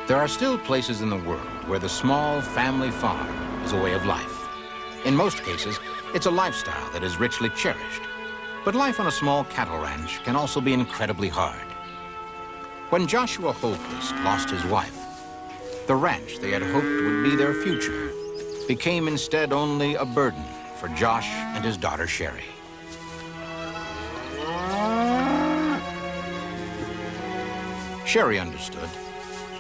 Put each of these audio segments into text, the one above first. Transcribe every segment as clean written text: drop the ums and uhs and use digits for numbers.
There are still places in the world where the small family farm is a way of life. In most cases, it's a lifestyle that is richly cherished. But life on a small cattle ranch can also be incredibly hard. When Joshua Holquist lost his wife, the ranch they had hoped would be their future became instead only a burden for Josh and his daughter Sherry. Sherry understood.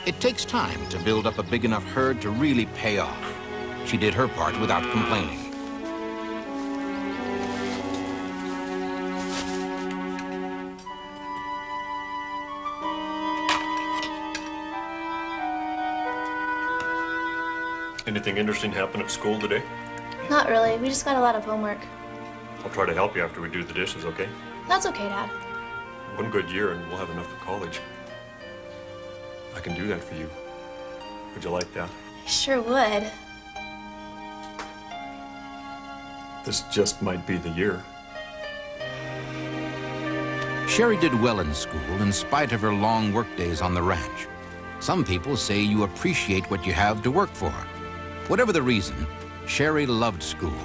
It takes time to build up a big enough herd to really pay off. She did her part without complaining. Anything interesting happen at school today? Not really. We just got a lot of homework. I'll try to help you after we do the dishes, okay? That's okay, Dad. One good year and we'll have enough for college. I can do that for you. Would you like that? I sure would. This just might be the year. Sherry did well in school in spite of her long work days on the ranch. Some people say you appreciate what you have to work for. Whatever the reason, Sherry loved school,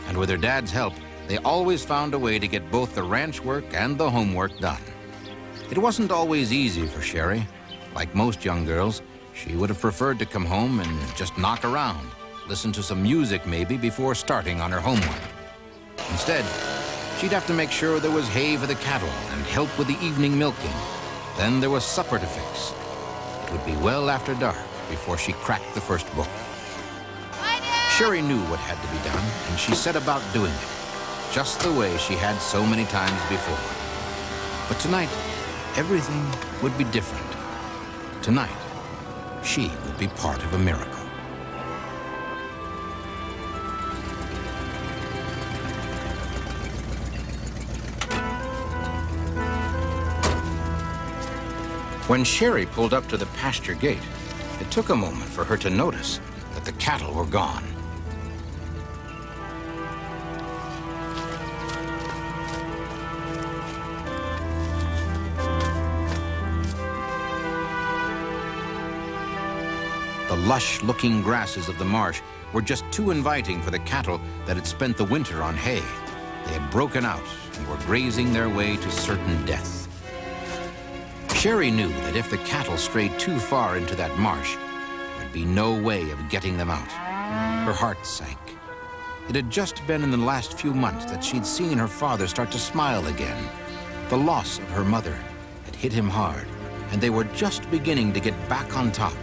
and with her dad's help, they always found a way to get both the ranch work and the homework done. It wasn't always easy for Sherry. Like most young girls, she would have preferred to come home and just knock around, listen to some music maybe before starting on her homework. Instead, she'd have to make sure there was hay for the cattle and help with the evening milking. Then there was supper to fix. It would be well after dark before she cracked the first book. Sherry knew what had to be done, and she set about doing it, just the way she had so many times before. But tonight, everything would be different. Tonight, she would be part of a miracle. When Sherry pulled up to the pasture gate, it took a moment for her to notice that the cattle were gone. The lush-looking grasses of the marsh were just too inviting for the cattle that had spent the winter on hay. They had broken out and were grazing their way to certain death. Sherry knew that if the cattle strayed too far into that marsh, there would be no way of getting them out. Her heart sank. It had just been in the last few months that she'd seen her father start to smile again. The loss of her mother had hit him hard, and they were just beginning to get back on top.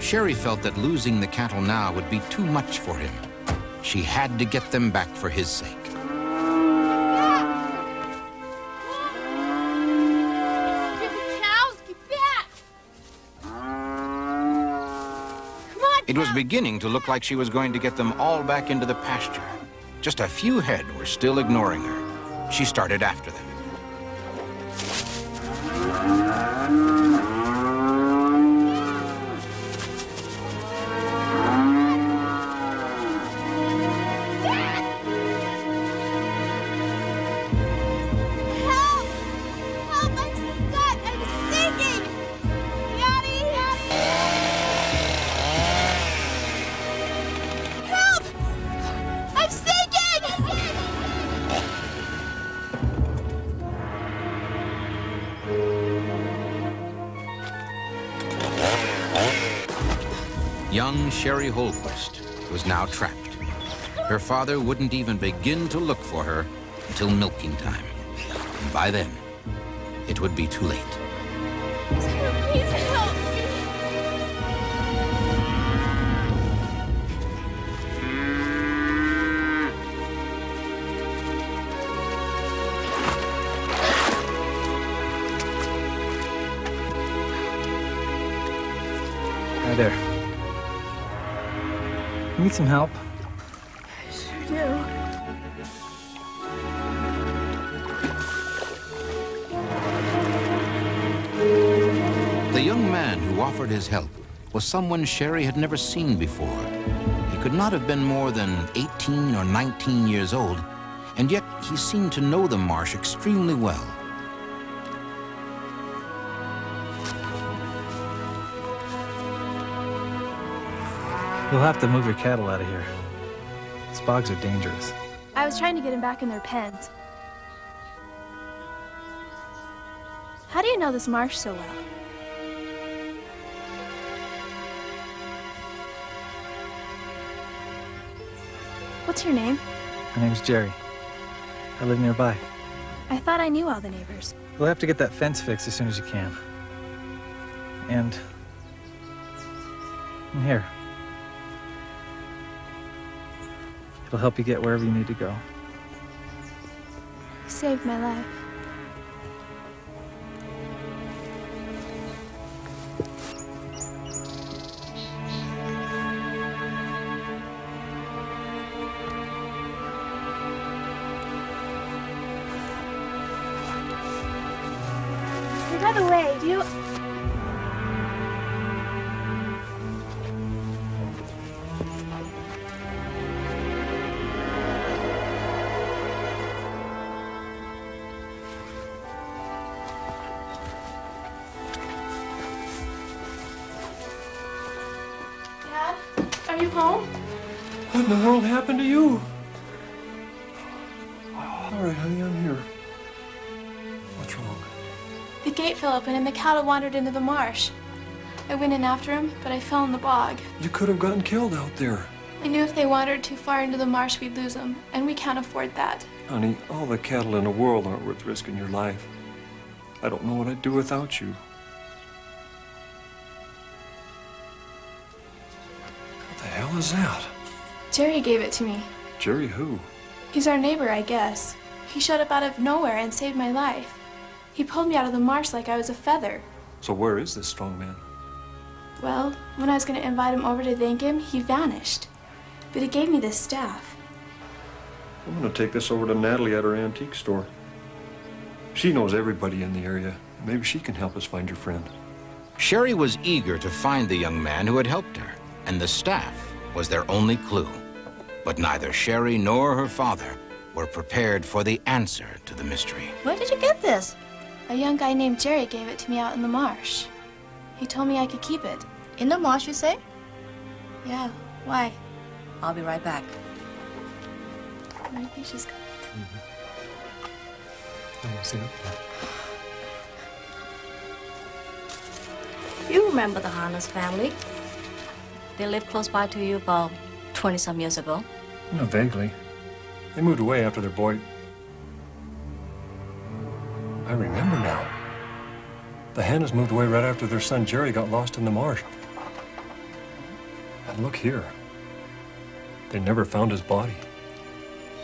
Sherry felt that losing the cattle now would be too much for him. She had to get them back for his sake. It was beginning to look like she was going to get them all back into the pasture. Just a few head were still ignoring her. She started after them. Young Sherry Holquist was now trapped. Her father wouldn't even begin to look for her until milking time. And by then, it would be too late. Please help me. Hi there. Need some help? I sure do. The young man who offered his help was someone Sherry had never seen before. He could not have been more than 18 or 19 years old, and yet he seemed to know the marsh extremely well. You'll have to move your cattle out of here. These bogs are dangerous. I was trying to get them back in their pens. How do you know this marsh so well? What's your name? My name's Jerry. I live nearby. I thought I knew all the neighbors. You'll have to get that fence fixed as soon as you can. And here. It'll help you get wherever you need to go. You saved my life. And by the way, do you... Dad, are you home? What in the world happened to you? All right, honey, I'm here. What's wrong? The gate fell open and the cattle wandered into the marsh. I went in after him, but I fell in the bog. You could have gotten killed out there. I knew if they wandered too far into the marsh, we'd lose them, and we can't afford that. Honey, all the cattle in the world aren't worth risking your life. I don't know what I'd do without you. What the hell is that? Jerry gave it to me. Jerry who? He's our neighbor, I guess. He showed up out of nowhere and saved my life. He pulled me out of the marsh like I was a feather. So where is this strong man? Well, when I was going to invite him over to thank him, he vanished. But he gave me this staff. I'm gonna take this over to Natalie at her antique store. She knows everybody in the area. Maybe she can help us find your friend. Sherry was eager to find the young man who had helped her, and the staff was their only clue. But neither Sherry nor her father were prepared for the answer to the mystery. Where did you get this? A young guy named Jerry gave it to me out in the marsh. He told me I could keep it. In the marsh, you say? Yeah, why? I'll be right back. Maybe she's... You remember the Harness family? They lived close by to you about 20-some years ago. No, vaguely. They moved away after their boy... I remember now. The Hannas moved away right after their son Jerry got lost in the marsh. And look here. They never found his body.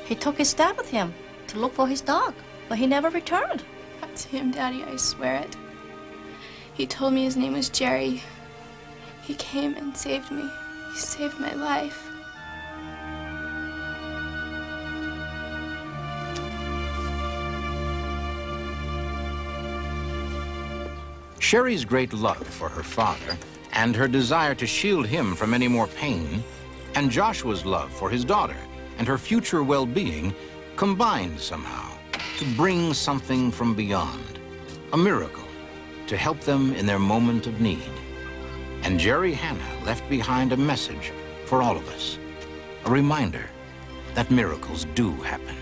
He took his staff with him to look for his dog, but he never returned. That's him, Daddy, I swear it. He told me his name was Jerry. He came and saved me. He saved my life. Sherry's great love for her father and her desire to shield him from any more pain, and Joshua's love for his daughter and her future well-being combined somehow to bring something from beyond, a miracle to help them in their moment of need. And Jerry Hanna left behind a message for all of us, a reminder that miracles do happen.